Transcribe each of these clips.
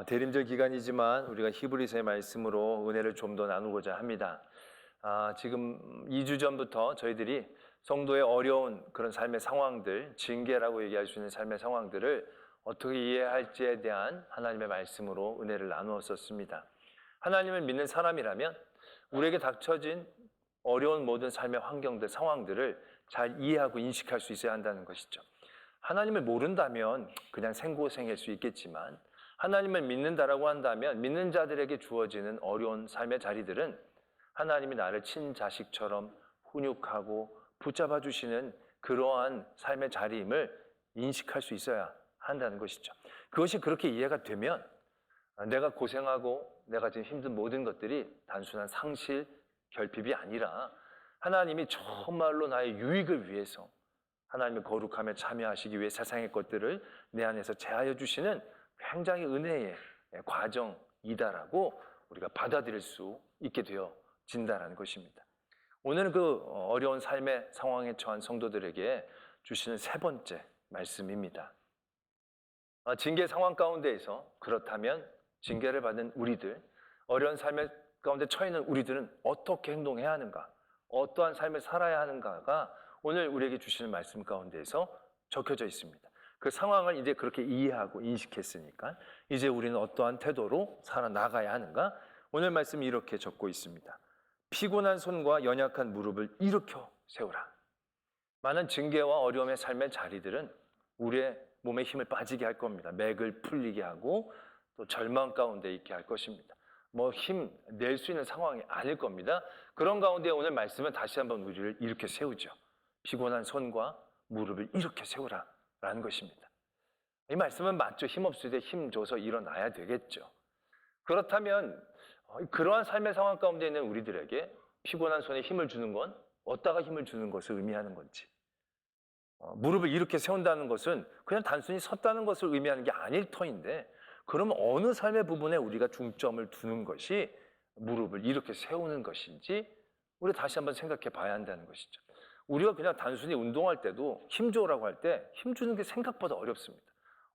대림절 기간이지만 우리가 히브리서의 말씀으로 은혜를 좀 더 나누고자 합니다. 지금 2주 전부터 저희들이 성도의 어려운 그런 삶의 상황들, 징계라고 얘기할 수 있는 삶의 상황들을 어떻게 이해할지에 대한 하나님의 말씀으로 은혜를 나누었었습니다. 하나님을 믿는 사람이라면 우리에게 닥쳐진 어려운 모든 삶의 환경들, 상황들을 잘 이해하고 인식할 수 있어야 한다는 것이죠. 하나님을 모른다면 그냥 생고생일 수 있겠지만 하나님을 믿는다라고 한다면 믿는 자들에게 주어지는 어려운 삶의 자리들은 하나님이 나를 친자식처럼 훈육하고 붙잡아 주시는 그러한 삶의 자리임을 인식할 수 있어야 한다는 것이죠. 그것이 그렇게 이해가 되면 내가 고생하고 내가 지금 힘든 모든 것들이 단순한 상실, 결핍이 아니라 하나님이 정말로 나의 유익을 위해서 하나님의 거룩함에 참여하시기 위해 세상의 것들을 내 안에서 제하여 주시는 굉장히 은혜의 과정이다라고 우리가 받아들일 수 있게 되어진다는 것입니다. 오늘은 그 어려운 삶의 상황에 처한 성도들에게 주시는 세 번째 말씀입니다. 징계 상황 가운데에서 그렇다면 징계를 받은 우리들, 어려운 삶의 가운데 처해 있는 우리들은 어떻게 행동해야 하는가, 어떠한 삶을 살아야 하는가가 오늘 우리에게 주시는 말씀 가운데에서 적혀져 있습니다. 그 상황을 이제 그렇게 이해하고 인식했으니까 이제 우리는 어떠한 태도로 살아나가야 하는가? 오늘 말씀이 이렇게 적고 있습니다. 피곤한 손과 연약한 무릎을 일으켜 세우라. 많은 징계와 어려움의 삶의 자리들은 우리의 몸에 힘을 빠지게 할 겁니다. 맥을 풀리게 하고 또 절망 가운데 있게 할 것입니다. 힘 낼 수 있는 상황이 아닐 겁니다. 그런 가운데 오늘 말씀은 다시 한번 우리를 일으켜 세우죠. 피곤한 손과 무릎을 일으켜 세우라 라는 것입니다. 이 말씀은 맞죠. 힘없을 때 힘 줘서 일어나야 되겠죠. 그렇다면 그러한 삶의 상황 가운데 있는 우리들에게 피곤한 손에 힘을 주는 건 어디다가 힘을 주는 것을 의미하는 건지, 무릎을 이렇게 세운다는 것은 그냥 단순히 섰다는 것을 의미하는 게 아닐 터인데, 그러면 어느 삶의 부분에 우리가 중점을 두는 것이 무릎을 이렇게 세우는 것인지 우리 다시 한번 생각해 봐야 한다는 것이죠. 우리가 그냥 단순히 운동할 때도 힘 줘라고 할 때 힘 주는 게 생각보다 어렵습니다.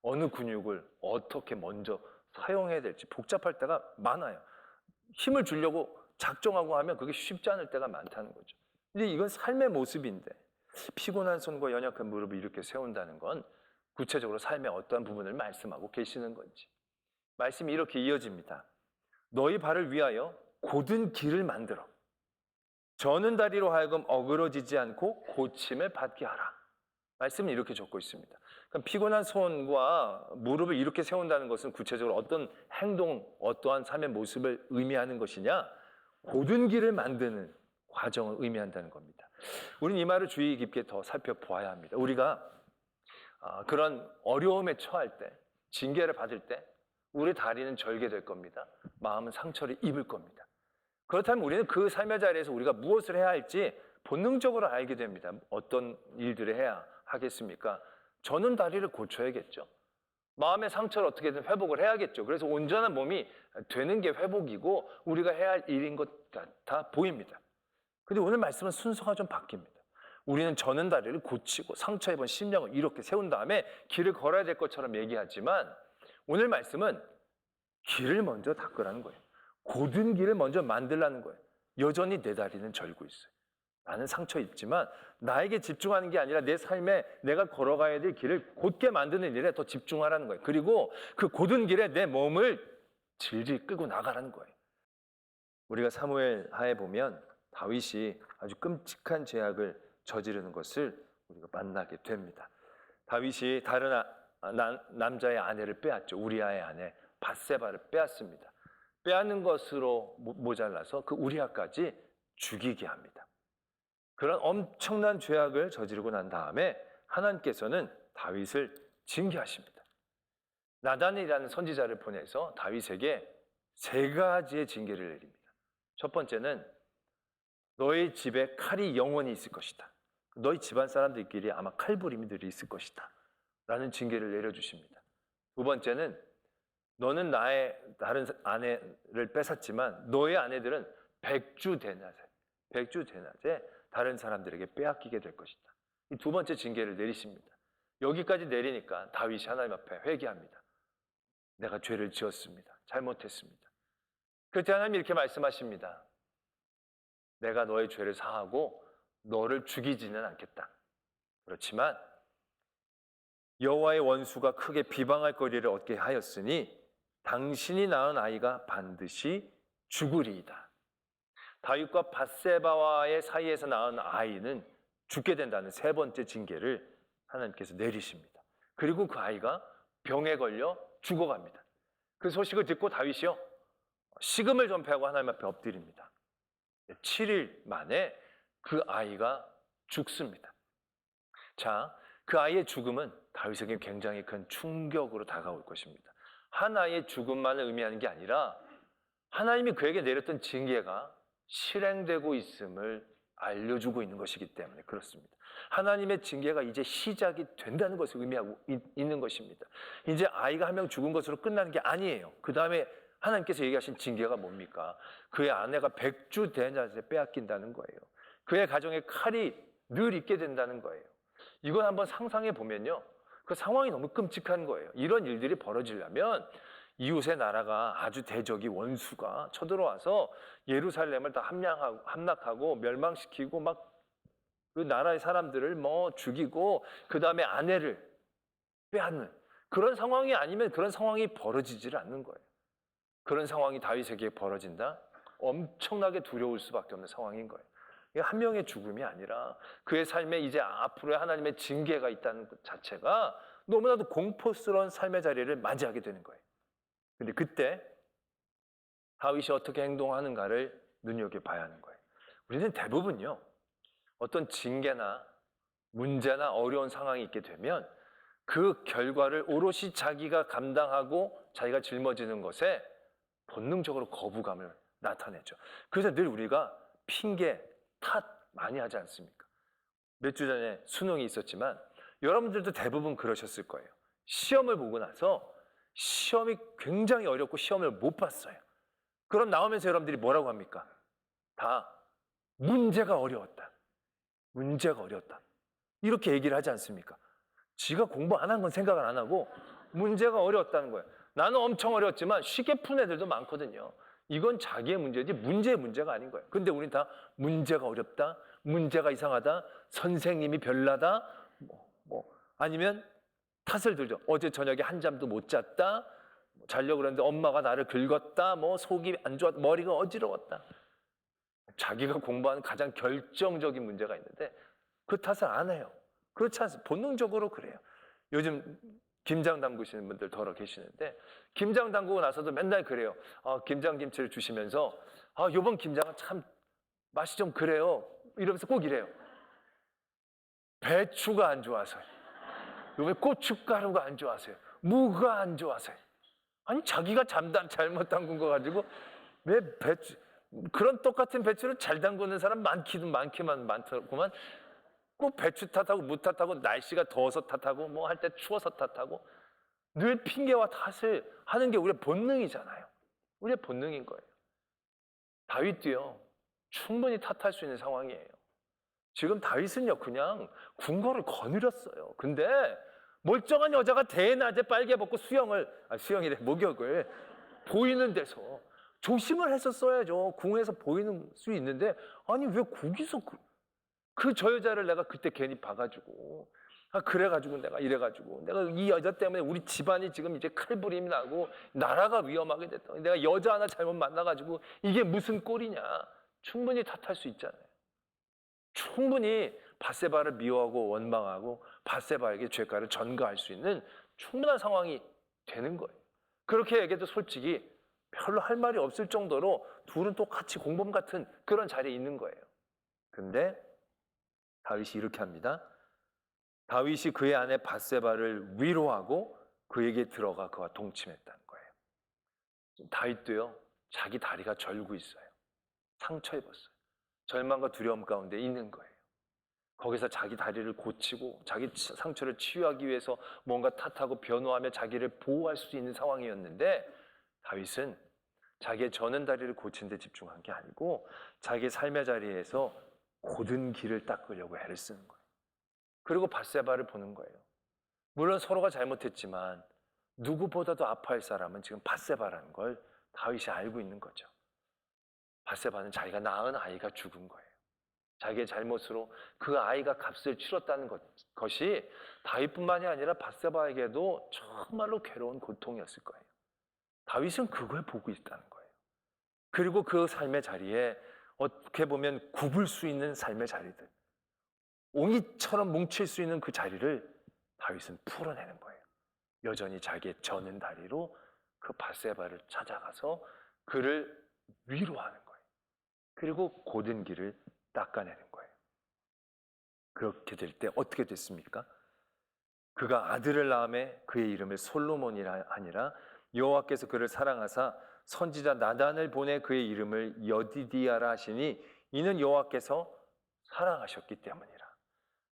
어느 근육을 어떻게 먼저 사용해야 될지 복잡할 때가 많아요. 힘을 주려고 작정하고 하면 그게 쉽지 않을 때가 많다는 거죠. 근데 이건 삶의 모습인데 피곤한 손과 연약한 무릎을 이렇게 세운다는 건 구체적으로 삶의 어떠한 부분을 말씀하고 계시는 건지. 말씀이 이렇게 이어집니다. 너희 발을 위하여 곧은 길을 만들어 저는 다리로 하여금 어그러지지 않고 고침을 받게 하라. 말씀은 이렇게 적고 있습니다. 그럼 피곤한 손과 무릎을 이렇게 세운다는 것은 구체적으로 어떤 행동, 어떠한 삶의 모습을 의미하는 것이냐? 곧은 길을 만드는 과정을 의미한다는 겁니다. 우리는 이 말을 주의 깊게 더 살펴보아야 합니다. 우리가 그런 어려움에 처할 때, 징계를 받을 때 우리 다리는 절개될 겁니다. 마음은 상처를 입을 겁니다. 그렇다면 우리는 그 삶의 자리에서 우리가 무엇을 해야 할지 본능적으로 알게 됩니다. 어떤 일들을 해야 하겠습니까? 저는 다리를 고쳐야겠죠. 마음의 상처를 어떻게든 회복을 해야겠죠. 그래서 온전한 몸이 되는 게 회복이고 우리가 해야 할 일인 것 같아 보입니다. 그런데 오늘 말씀은 순서가 좀 바뀝니다. 우리는 저는 다리를 고치고 상처 입은 심령을 이렇게 세운 다음에 길을 걸어야 될 것처럼 얘기하지만 오늘 말씀은 길을 먼저 닦으라는 거예요. 곧은 길을 먼저 만들라는 거예요. 여전히 내 다리는 절고 있어요. 나는 상처 입지만 나에게 집중하는 게 아니라 내 삶에 내가 걸어가야 될 길을 곧게 만드는 일에 더 집중하라는 거예요. 그리고 그 곧은 길에 내 몸을 질질 끌고 나가라는 거예요. 우리가 사무엘 하에 보면 다윗이 아주 끔찍한 죄악을 저지르는 것을 우리가 만나게 됩니다. 다윗이 다른 남자의 아내를 빼앗죠. 우리아의 아내 밧세바를 빼앗습니다. 빼앗는 것으로 모자라서 그 우리아까지 죽이게 합니다. 그런 엄청난 죄악을 저지르고 난 다음에 하나님께서는 다윗을 징계하십니다. 나단이라는 선지자를 보내서 다윗에게 세 가지의 징계를 내립니다. 첫 번째는 너희 집에 칼이 영원히 있을 것이다. 너희 집안 사람들끼리 아마 칼부림들이 있을 것이다. 라는 징계를 내려주십니다. 두 번째는 너는 나의 다른 아내를 뺏었지만 너의 아내들은 백주대낮에 다른 사람들에게 빼앗기게 될 것이다. 이 두 번째 징계를 내리십니다. 여기까지 내리니까 다윗이 하나님 앞에 회개합니다. 내가 죄를 지었습니다. 잘못했습니다. 그때 하나님이 이렇게 말씀하십니다. 내가 너의 죄를 사하고 너를 죽이지는 않겠다. 그렇지만 여호와의 원수가 크게 비방할 거리를 얻게 하였으니 당신이 낳은 아이가 반드시 죽으리이다. 다윗과 밧세바와의 사이에서 낳은 아이는 죽게 된다는 세 번째 징계를 하나님께서 내리십니다. 그리고 그 아이가 병에 걸려 죽어갑니다. 그 소식을 듣고 다윗이요, 식음을 전폐하고 하나님 앞에 엎드립니다. 7일 만에 그 아이가 죽습니다. 자, 그 아이의 죽음은 다윗에게 굉장히 큰 충격으로 다가올 것입니다. 한 아이의 죽음만을 의미하는 게 아니라 하나님이 그에게 내렸던 징계가 실행되고 있음을 알려주고 있는 것이기 때문에 그렇습니다. 하나님의 징계가 이제 시작이 된다는 것을 의미하고 있는 것입니다. 이제 아이가 한 명 죽은 것으로 끝나는 게 아니에요. 그 다음에 하나님께서 얘기하신 징계가 뭡니까? 그의 아내가 백주 대낮에 빼앗긴다는 거예요. 그의 가정에 칼이 늘 있게 된다는 거예요. 이건 한번 상상해 보면요, 그 상황이 너무 끔찍한 거예요. 이런 일들이 벌어지려면 이웃의 나라가 아주 대적이 원수가 쳐들어와서 예루살렘을 다 함락하고 멸망시키고 막 그 나라의 사람들을 죽이고 그 다음에 아내를 빼앗는 그런 상황이 아니면 그런 상황이 벌어지지를 않는 거예요. 그런 상황이 다윗에게 벌어진다? 엄청나게 두려울 수밖에 없는 상황인 거예요. 이게 한 명의 죽음이 아니라 그의 삶에 이제 앞으로의 하나님의 징계가 있다는 것 자체가 너무나도 공포스러운 삶의 자리를 맞이하게 되는 거예요. 근데 그때 다윗이 어떻게 행동하는가를 눈여겨봐야 하는 거예요. 우리는 대부분요, 어떤 징계나 문제나 어려운 상황이 있게 되면 그 결과를 오롯이 자기가 감당하고 자기가 짊어지는 것에 본능적으로 거부감을 나타내죠. 그래서 늘 우리가 핑계, 탓 많이 하지 않습니까? 몇 주 전에 수능이 있었지만 여러분들도 대부분 그러셨을 거예요. 시험을 보고 나서 시험이 굉장히 어렵고 시험을 못 봤어요. 그럼 나오면서 여러분들이 뭐라고 합니까? 다 문제가 어려웠다. 문제가 어려웠다. 이렇게 얘기를 하지 않습니까? 지가 공부 안 한 건 생각을 안 하고 문제가 어려웠다는 거예요. 나는 엄청 어려웠지만 쉽게 푼 애들도 많거든요. 이건 자기의 문제지 문제의 문제가 아닌 거예요. 근데 우린 다 문제가 어렵다, 문제가 이상하다, 선생님이 별나다, 아니면 탓을 들죠. 어제 저녁에 한잠도 못 잤다, 자려고 그랬는데 엄마가 나를 긁었다, 속이 안 좋았다, 머리가 어지러웠다. 자기가 공부하는 가장 결정적인 문제가 있는데 그 탓을 안 해요. 그렇지 않습니다. 본능적으로 그래요. 요즘 김장 담그시는 분들 더러 계시는데 김장 담그고 나서도 맨날 그래요. 김장김치를 주시면서 이번 김장은 참 맛이 좀 그래요. 이러면서 꼭 이래요. 배추가 안 좋아서요. 요번에 고춧가루가 안 좋아서요. 무가 안 좋아서요. 아니 자기가 잘못 담근 거 가지고 왜 배추, 그런 똑같은 배추를 잘 담그는 사람 많기만 많더구만. 꼭 배추 탓하고 무 탓하고 날씨가 더워서 탓하고 할 때 추워서 탓하고 늘 핑계와 탓을 하는 게 우리의 본능이잖아요. 우리의 본능인 거예요. 다윗도요, 충분히 탓할 수 있는 상황이에요. 지금 다윗은요, 그냥 궁궐을 거느렸어요. 근데 멀쩡한 여자가 대낮에 빨개 벗고 수영이래, 목욕을 보이는 데서 조심을 했었어야죠. 궁에서 보이는 수 있는데 아니 왜 거기서 저 여자를 내가 그때 괜히 봐가지고 그래가지고 내가 이래가지고 내가 이 여자 때문에 우리 집안이 지금 이제 칼부림이 나고 나라가 위험하게 됐다. 내가 여자 하나 잘못 만나가지고 이게 무슨 꼴이냐. 충분히 탓할 수 있잖아요. 충분히 밧세바를 미워하고 원망하고 밧세바에게 죄가를 전가할 수 있는 충분한 상황이 되는 거예요. 그렇게 얘기해도 솔직히 별로 할 말이 없을 정도로 둘은 똑같이 공범 같은 그런 자리에 있는 거예요. 근데 다윗이 이렇게 합니다. 다윗이 그의 아내 밧세바를 위로하고 그에게 들어가 그와 동침했다는 거예요. 다윗도요, 자기 다리가 절고 있어요. 상처 입었어요. 절망과 두려움 가운데 있는 거예요. 거기서 자기 다리를 고치고 자기 상처를 치유하기 위해서 뭔가 탓하고 변호하며 자기를 보호할 수 있는 상황이었는데 다윗은 자기의 저는 다리를 고친 데 집중한 게 아니고 자기의 삶의 자리에서 고든 길을 닦으려고 애를 쓰는 거예요. 그리고 밧세바를 보는 거예요. 물론 서로가 잘못했지만 누구보다도 아파할 사람은 지금 밧세바라는 걸 다윗이 알고 있는 거죠. 밧세바는 자기가 낳은 아이가 죽은 거예요. 자기의 잘못으로 그 아이가 값을 치렀다는 것이 다윗뿐만이 아니라 밧세바에게도 정말로 괴로운 고통이었을 거예요. 다윗은 그걸 보고 있다는 거예요. 그리고 그 삶의 자리에 어떻게 보면 굽을 수 있는 삶의 자리들, 옹이처럼 뭉칠 수 있는 그 자리를 다윗은 풀어내는 거예요. 여전히 자기의 저는 다리로 그 밧세바를 찾아가서 그를 위로하는 거예요. 그리고 고든 길을 닦아내는 거예요. 그렇게 될 때 어떻게 됐습니까? 그가 아들을 낳음에 그의 이름을 솔로몬이라 아니라 여호와께서 그를 사랑하사 선지자 나단을 보내 그의 이름을 여디디아라 하시니 이는 여호와께서 사랑하셨기 때문이라.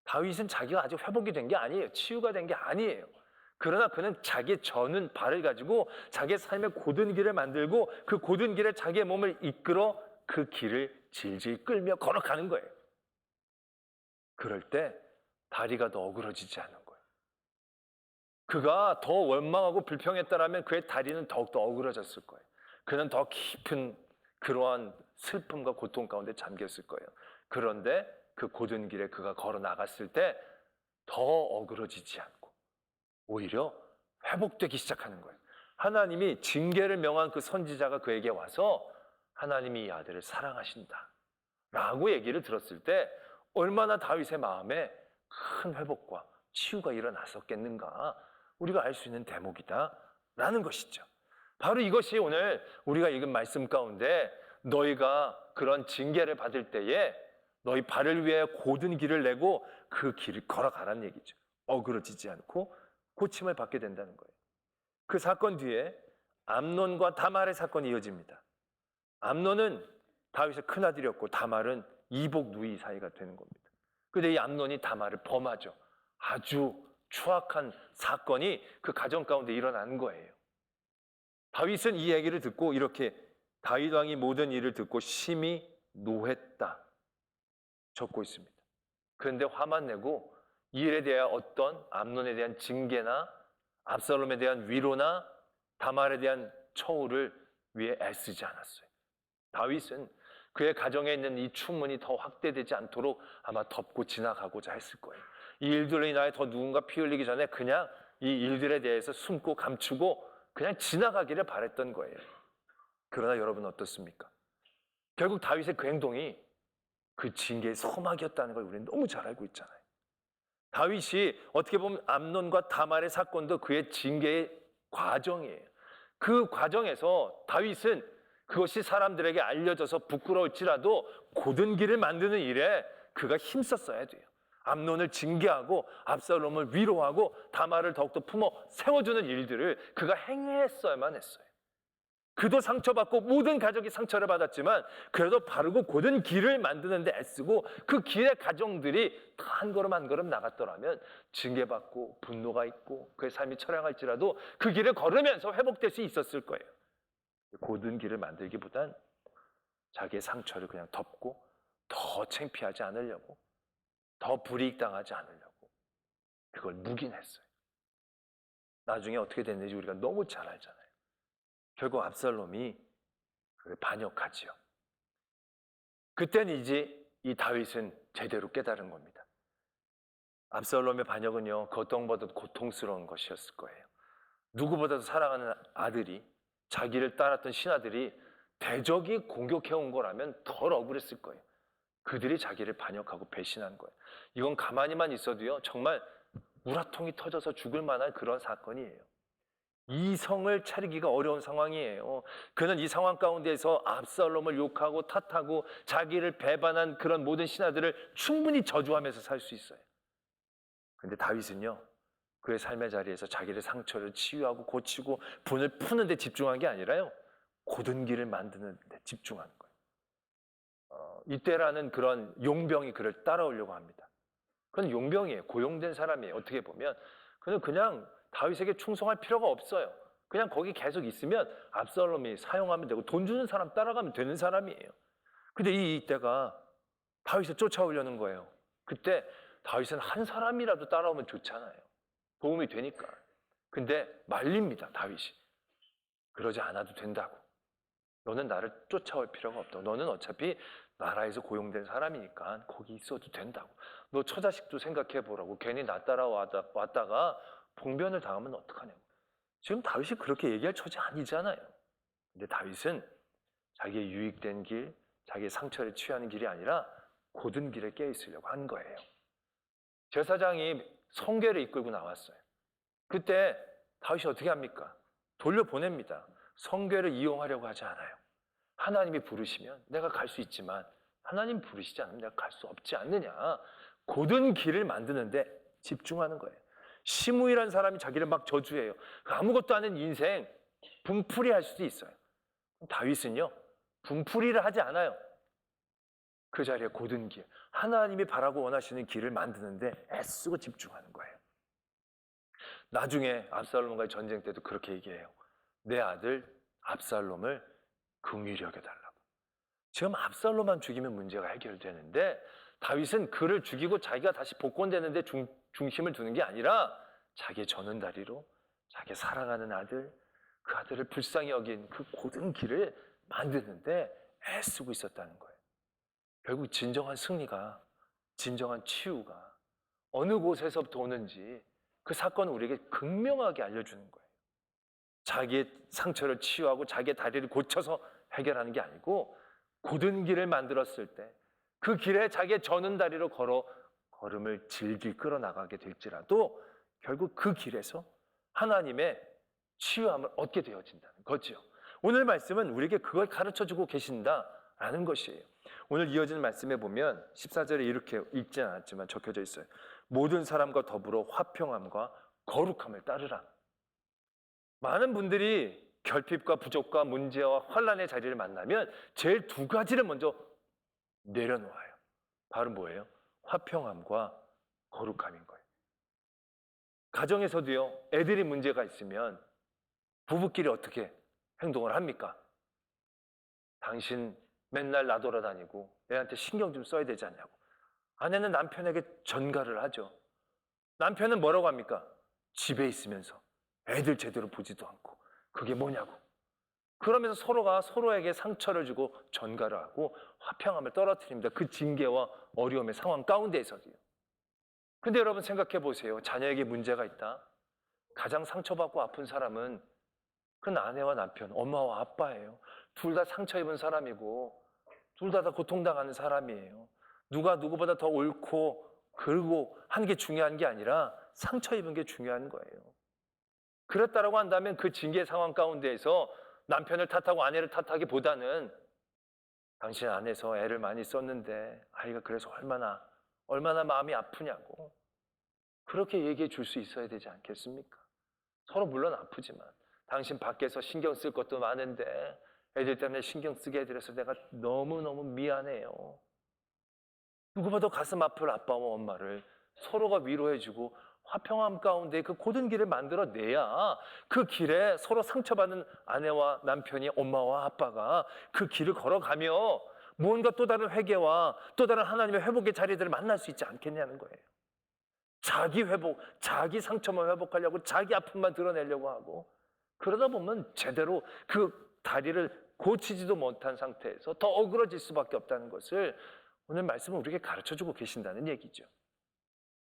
다윗은 자기가 아직 회복이 된 게 아니에요. 치유가 된 게 아니에요. 그러나 그는 자기의 저는 발을 가지고 자기의 삶의 고든 길을 만들고 그 고든 길에 자기의 몸을 이끌어 그 길을 질질 끌며 걸어가는 거예요. 그럴 때 다리가 더 어그러지지 않는 거예요. 그가 더 원망하고 불평했다라면 그의 다리는 더욱더 어그러졌을 거예요. 그는 더 깊은 그러한 슬픔과 고통 가운데 잠겼을 거예요. 그런데 그 고든 길에 그가 걸어 나갔을 때 더 어그러지지 않고 오히려 회복되기 시작하는 거예요. 하나님이 징계를 명한 그 선지자가 그에게 와서 하나님이 이 아들을 사랑하신다 라고 얘기를 들었을 때 얼마나 다윗의 마음에 큰 회복과 치유가 일어났었겠는가 우리가 알 수 있는 대목이다 라는 것이죠. 바로 이것이 오늘 우리가 읽은 말씀 가운데 너희가 그런 징계를 받을 때에 너희 발을 위해 고든 길을 내고 그 길을 걸어가라는 얘기죠. 어그러지지 않고 고침을 받게 된다는 거예요. 그 사건 뒤에 암논과 다말의 사건이 이어집니다. 암논은 다윗의 큰아들이었고 다말은 이복 누이 사이가 되는 겁니다. 그런데 이 암논이 다말을 범하죠. 아주 추악한 사건이 그 가정 가운데 일어나는 거예요. 다윗은 이 얘기를 듣고 이렇게 다윗 왕이 모든 일을 듣고 심히 노했다 적고 있습니다. 그런데 화만 내고 이 일에 대한 어떤 암논에 대한 징계나 압살롬에 대한 위로나 다말에 대한 처우를 위해 애쓰지 않았어요. 다윗은 그의 가정에 있는 이 추문이 더 확대되지 않도록 아마 덮고 지나가고자 했을 거예요. 이 일들로 인하여 더 누군가 피 흘리기 전에 그냥 이 일들에 대해서 숨고 감추고 그냥 지나가기를 바랬던 거예요. 그러나 여러분 어떻습니까? 결국 다윗의 그 행동이 그 징계의 소막이었다는 걸 우리는 너무 잘 알고 있잖아요. 다윗이 어떻게 보면 암논과 다말의 사건도 그의 징계의 과정이에요. 그 과정에서 다윗은 그것이 사람들에게 알려져서 부끄러울지라도 고든 길을 만드는 일에 그가 힘썼어야 돼요. 암논을 징계하고 압살롬을 위로하고 다말을 더욱더 품어 세워주는 일들을 그가 행했어야만 했어요. 그도 상처받고 모든 가족이 상처를 받았지만 그래도 바르고 고든 길을 만드는 데 애쓰고 그 길의 가정들이 다 한 걸음 한 걸음 나갔더라면 징계받고 분노가 있고 그의 삶이 처량할지라도 그 길을 걸으면서 회복될 수 있었을 거예요. 고든 길을 만들기보단 자기의 상처를 그냥 덮고 더 창피하지 않으려고 더 불이익당하지 않으려고 그걸 묵인했어요. 나중에 어떻게 됐는지 우리가 너무 잘 알잖아요. 결국 압살롬이 그를 반역하지요. 그때는 이제 이 다윗은 제대로 깨달은 겁니다. 압살롬의 반역은요, 고통보다도 고통스러운 것이었을 거예요. 누구보다도 사랑하는 아들이 자기를 따랐던 신하들이 대적이 공격해온 거라면 덜 억울했을 거예요. 그들이 자기를 반역하고 배신한 거예요. 이건 가만히만 있어도요, 정말 우라통이 터져서 죽을 만한 그런 사건이에요. 이성을 차리기가 어려운 상황이에요. 그는 이 상황 가운데서 압살롬을 욕하고 탓하고 자기를 배반한 그런 모든 신하들을 충분히 저주하면서 살 수 있어요. 그런데 다윗은요, 그의 삶의 자리에서 자기의 상처를 치유하고 고치고 분을 푸는 데 집중한 게 아니라요, 고든 길을 만드는 데 집중하는 거예요. 이때라는 그런 용병이 그를 따라오려고 합니다. 그건 용병이에요. 고용된 사람이에요. 어떻게 보면 그는 그냥 다윗에게 충성할 필요가 없어요. 그냥 거기 계속 있으면 압살롬이 사용하면 되고 돈 주는 사람 따라가면 되는 사람이에요. 근데 이때가 다윗을 쫓아오려는 거예요. 그때 다윗은 한 사람이라도 따라오면 좋잖아요. 도움이 되니까. 근데 말립니다, 다윗이. 그러지 않아도 된다고. 너는 나를 쫓아올 필요가 없다고. 너는 어차피 나라에서 고용된 사람이니까 거기 있어도 된다고. 너 처자식도 생각해 보라고. 괜히 나 따라왔다가 봉변을 당하면 어떡하냐고. 지금 다윗이 그렇게 얘기할 처지 아니잖아요. 근데 다윗은 자기의 유익된 길, 자기의 상처를 취하는 길이 아니라 고든 길에 깨어 있으려고 한 거예요. 제사장이 성궤를 이끌고 나왔어요. 그때 다윗이 어떻게 합니까? 돌려보냅니다. 성궤를 이용하려고 하지 않아요. 하나님이 부르시면 내가 갈 수 있지만 하나님 부르시지 않으면 내가 갈 수 없지 않느냐. 고든 길을 만드는데 집중하는 거예요. 시므이라는 사람이 자기를 막 저주해요. 아무것도 아닌 인생 분풀이 할 수도 있어요. 다윗은요, 분풀이를 하지 않아요. 그 자리에 고든 길, 하나님이 바라고 원하시는 길을 만드는데 애쓰고 집중하는 거예요. 나중에 압살롬과의 전쟁 때도 그렇게 얘기해요. 내 아들 압살롬을 긍휼히 여겨달라고. 지금 압살롬만 죽이면 문제가 해결되는데 다윗은 그를 죽이고 자기가 다시 복권되는데 중심을 두는 게 아니라 자기의 전은다리로 자기 사랑하는 아들, 그 아들을 불쌍히 여긴 그 고든 길을 만드는데 애쓰고 있었다는 거예요. 결국 진정한 승리가, 진정한 치유가 어느 곳에서부터 오는지 그 사건은 우리에게 극명하게 알려주는 거예요. 자기의 상처를 치유하고 자기의 다리를 고쳐서 해결하는 게 아니고 고든 길을 만들었을 때 그 길에 자기의 저는 다리로 걸음을 질질 끌어나가게 될지라도 결국 그 길에서 하나님의 치유함을 얻게 되어진다는 거죠. 오늘 말씀은 우리에게 그걸 가르쳐주고 계신다라는 것이에요. 오늘 이어지는 말씀에 보면 14절에 이렇게 읽지 않았지만 적혀져 있어요. 모든 사람과 더불어 화평함과 거룩함을 따르라. 많은 분들이 결핍과 부족과 문제와 환난의 자리를 만나면 제일 두 가지를 먼저 내려놓아요. 바로 뭐예요? 화평함과 거룩함인 거예요. 가정에서도요, 애들이 문제가 있으면 부부끼리 어떻게 행동을 합니까? 당신 맨날 나돌아다니고 애한테 신경 좀 써야 되지 않냐고. 아내는 남편에게 전가를 하죠. 남편은 뭐라고 합니까? 집에 있으면서 애들 제대로 보지도 않고 그게 뭐냐고. 그러면서 서로가 서로에게 상처를 주고 전가를 하고 화평함을 떨어뜨립니다. 그 징계와 어려움의 상황 가운데에서도요. 근데 여러분 생각해 보세요. 자녀에게 문제가 있다. 가장 상처받고 아픈 사람은 그 아내와 남편, 엄마와 아빠예요. 둘 다 상처 입은 사람이고 둘 다 고통당하는 사람이에요. 누가 누구보다 더 옳고 그르고 하는 게 중요한 게 아니라 상처 입은 게 중요한 거예요. 그랬다라고 한다면 그 징계 상황 가운데에서 남편을 탓하고 아내를 탓하기보다는 당신 안에서 애를 많이 썼는데 아이가 그래서 얼마나 마음이 아프냐고 그렇게 얘기해 줄 수 있어야 되지 않겠습니까? 서로 물론 아프지만 당신 밖에서 신경 쓸 것도 많은데 애들 때문에 신경 쓰게 해드려서 내가 너무너무 미안해요. 누구보다 가슴 아플 아빠와 엄마를 서로가 위로해주고 화평함 가운데 그 고든 길을 만들어내야 그 길에 서로 상처받은 아내와 남편이 엄마와 아빠가 그 길을 걸어가며 무언가 또 다른 회개와 또 다른 하나님의 회복의 자리들을 만날 수 있지 않겠냐는 거예요. 자기 회복, 자기 상처만 회복하려고 자기 아픔만 드러내려고 하고 그러다 보면 제대로 그 다리를 고치지도 못한 상태에서 더 어그러질 수밖에 없다는 것을 오늘 말씀은 우리에게 가르쳐주고 계신다는 얘기죠.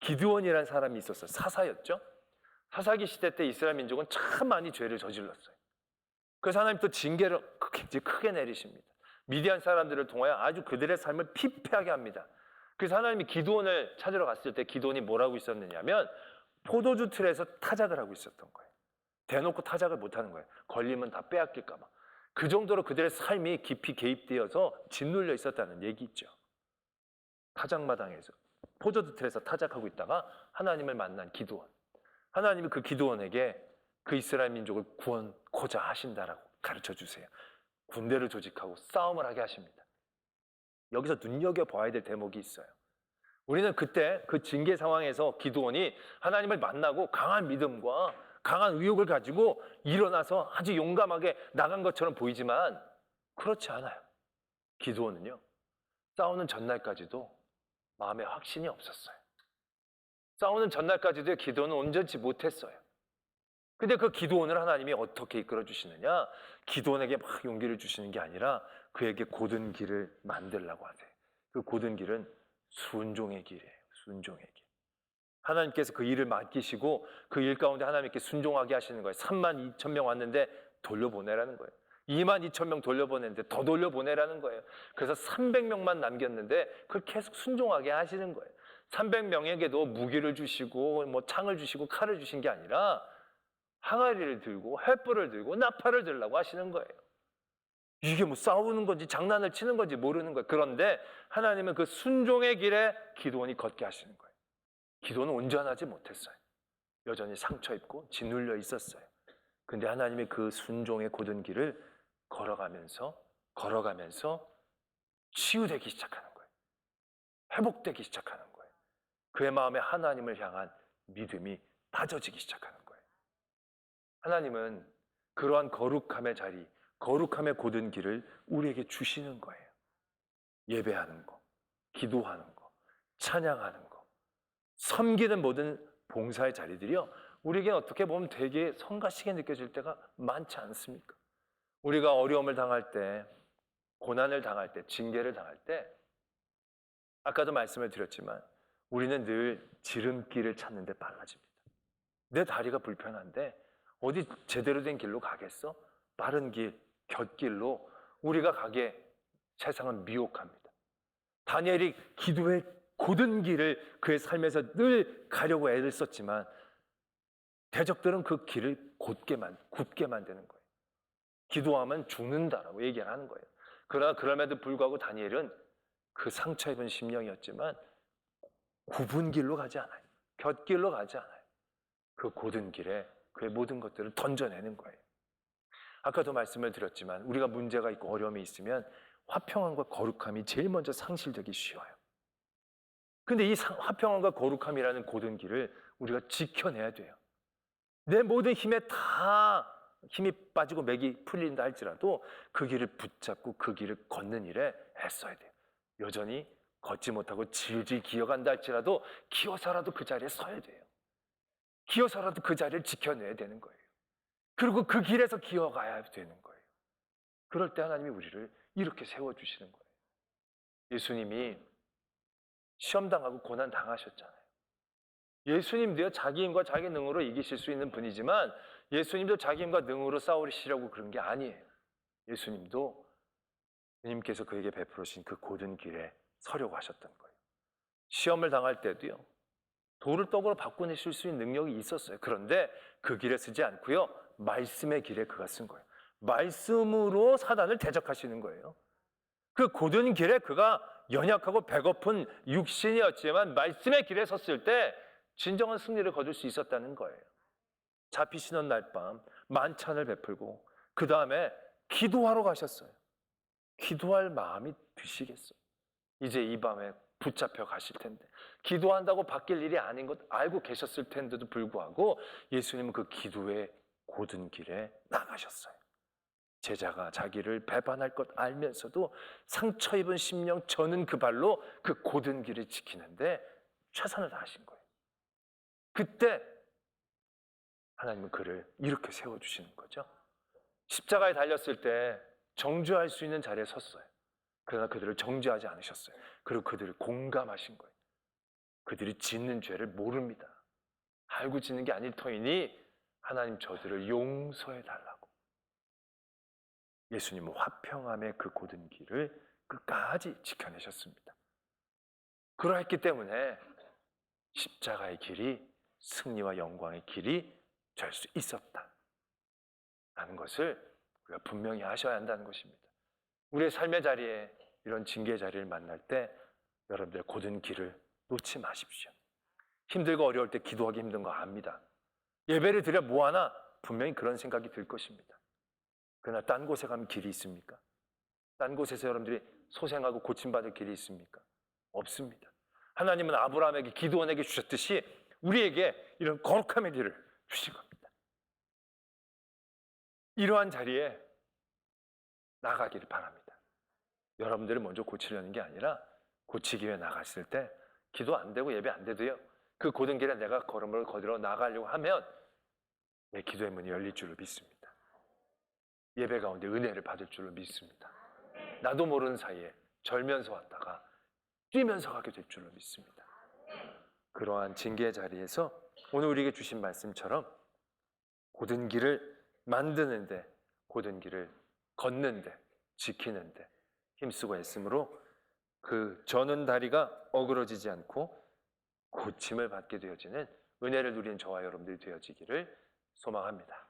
기드온이라는 사람이 있었어요. 사사였죠. 사사기 시대 때 이스라엘 민족은 참 많이 죄를 저질렀어요. 그래서 하나님 또 징계를 굉장히 크게 내리십니다. 미디안 사람들을 통하여 아주 그들의 삶을 피폐하게 합니다. 그래서 하나님이 기드온을 찾으러 갔을 때 기드온이 뭐라고 있었느냐면 포도주 틀에서 타작을 하고 있었던 거예요. 대놓고 타작을 못하는 거예요. 걸리면 다 빼앗길까 봐. 그 정도로 그들의 삶이 깊이 개입되어서 짓눌려 있었다는 얘기죠. 타작마당에서 포도주 틀에서 타작하고 있다가 하나님을 만난 기드온. 하나님이 그 기드온에게 그 이스라엘 민족을 구원코자 하신다라고 가르쳐 주세요. 군대를 조직하고 싸움을 하게 하십니다. 여기서 눈여겨봐야 될 대목이 있어요. 우리는 그때 그 징계 상황에서 기드온이 하나님을 만나고 강한 믿음과 강한 의욕을 가지고 일어나서 아주 용감하게 나간 것처럼 보이지만 그렇지 않아요. 기드온은요, 싸우는 전날까지도 마음에 확신이 없었어요. 싸우는 전날까지도 기도는 온전치 못했어요. 근데 그 기드온을 하나님이 어떻게 이끌어 주시느냐? 기드온에게 막 용기를 주시는 게 아니라 그에게 곧은 길을 만들라고 하세요. 그 곧은 길은 순종의 길이에요. 순종의 길. 하나님께서 그 일을 맡기시고 그 일 가운데 하나님께 순종하게 하시는 거예요. 3만 2천 명 왔는데 돌려보내라는 거예요. 2만 2천 명 돌려보냈는데 더 돌려보내라는 거예요. 그래서 300명만 남겼는데 그걸 계속 순종하게 하시는 거예요. 300명에게도 무기를 주시고 뭐 창을 주시고 칼을 주신 게 아니라 항아리를 들고 횃불을 들고 나팔을 들라고 하시는 거예요. 이게 뭐 싸우는 건지 장난을 치는 건지 모르는 거예요. 그런데 하나님은 그 순종의 길에 기드온이 걷게 하시는 거예요. 기도는 온전하지 못했어요. 여전히 상처 입고 짓눌려 있었어요. 근데 하나님이 그 순종의 곧은 길을 걸어가면서 치유되기 시작하는 거예요. 회복되기 시작하는 거예요. 그의 마음에 하나님을 향한 믿음이 다져지기 시작하는 거예요. 하나님은 그러한 거룩함의 자리, 거룩함의 곧은 길을 우리에게 주시는 거예요. 예배하는 거, 기도하는 거, 찬양하는 거, 섬기는 모든 봉사의 자리들이요, 우리에게 어떻게 보면 되게 성가시게 느껴질 때가 많지 않습니까? 우리가 어려움을 당할 때, 고난을 당할 때, 징계를 당할 때, 아까도 말씀을 드렸지만 우리는 늘 지름길을 찾는 데 빨라집니다. 내 다리가 불편한데 어디 제대로 된 길로 가겠어? 빠른 길, 곁길로 우리가 가게 세상은 미혹합니다. 다니엘이 기도의 곧은 길을 그의 삶에서 늘 가려고 애를 썼지만 대적들은 그 길을 굳게 만드는 거예요. 기도하면 죽는다라고 얘기를 하는 거예요. 그러나 그럼에도 불구하고 다니엘은 그 상처 입은 심령이었지만 굽은 길로 가지 않아요. 곁길로 가지 않아요. 그 곧은 길에 그의 모든 것들을 던져내는 거예요. 아까도 말씀을 드렸지만 우리가 문제가 있고 어려움이 있으면 화평함과 거룩함이 제일 먼저 상실되기 쉬워요. 근데 이 화평함과 거룩함이라는 곧은 길을 우리가 지켜내야 돼요. 내 모든 힘에 다 힘이 빠지고 맥이 풀린다 할지라도 그 길을 붙잡고 그 길을 걷는 일에 애써야 돼요. 여전히 걷지 못하고 질질 기어간다 할지라도 기어서라도 그 자리에 서야 돼요. 기어서라도 그 자리를 지켜내야 되는 거예요. 그리고 그 길에서 기어가야 되는 거예요. 그럴 때 하나님이 우리를 이렇게 세워주시는 거예요. 예수님이 시험당하고 고난당하셨잖아요. 예수님도요, 자기 힘과 자기 능으로 이기실 수 있는 분이지만 예수님도 자기 힘과 능으로 싸우시려고 그런 게 아니에요. 예수님도 주님께서 그에게 베풀으신 그 곧은 길에 서려고 하셨던 거예요. 시험을 당할 때도요, 돌을 떡으로 바꿔내실 수 있는 능력이 있었어요. 그런데 그 길에 쓰지 않고요, 말씀의 길에 그가 쓴 거예요. 말씀으로 사단을 대적하시는 거예요. 그 곧은 길에 그가 연약하고 배고픈 육신이었지만 말씀의 길에 섰을 때 진정한 승리를 거둘 수 있었다는 거예요. 잡히시는 날 밤 만찬을 베풀고 그 다음에 기도하러 가셨어요. 기도할 마음이 드시겠어요? 이제 이 밤에 붙잡혀 가실 텐데 기도한다고 바뀔 일이 아닌 것 알고 계셨을 텐데도 불구하고 예수님은 그 기도의 곧은 길에 나가셨어요. 제자가 자기를 배반할 것 알면서도 상처 입은 심령 저는 그 발로 그 곧은 길을 지키는데 최선을 다하신 거예요. 그때 하나님은 그를 이렇게 세워주시는 거죠. 십자가에 달렸을 때 정죄할 수 있는 자리에 섰어요. 그러나 그들을 정죄하지 않으셨어요. 그리고 그들을 공감하신 거예요. 그들이 짓는 죄를 모릅니다. 알고 짓는 게 아닐 터이니 하나님 저들을 용서해 달라고. 예수님은 화평함의 그 곧은 길을 끝까지 지켜내셨습니다. 그러했기 때문에 십자가의 길이 승리와 영광의 길이 될 수 있었다 라는 것을 우리가 분명히 하셔야 한다는 것입니다. 우리의 삶의 자리에 이런 징계의 자리를 만날 때 여러분들 곧은 길을 놓지 마십시오. 힘들고 어려울 때 기도하기 힘든 거 압니다. 예배를 드려 뭐하나 분명히 그런 생각이 들 것입니다. 그러나 딴 곳에 가면 길이 있습니까? 딴 곳에서 여러분들이 소생하고 고침받을 길이 있습니까? 없습니다. 하나님은 아브라함에게 기드온에게 주셨듯이 우리에게 이런 거룩함의 길을 주신 겁니다. 이러한 자리에 나가기를 바랍니다. 여러분들이 먼저 고치려는 게 아니라 고치기 위해 나갔을 때 기도 안 되고 예배 안 돼도요, 그 곧은 길에 내가 걸음을 거들어 나가려고 하면 내 기도의 문이 열릴 줄로 믿습니다. 예배 가운데 은혜를 받을 줄로 믿습니다. 나도 모르는 사이에 절면서 왔다가 뛰면서 가게 될 줄로 믿습니다. 그러한 징계의 자리에서 오늘 우리에게 주신 말씀처럼 고든 길을 만드는데, 고든 길을 걷는데, 지키는데 힘쓰고 애쓰므로 그 저는 다리가 어그러지지 않고 고침을 받게 되어지는 은혜를 누리는 저와 여러분들이 되어지기를 소망합니다.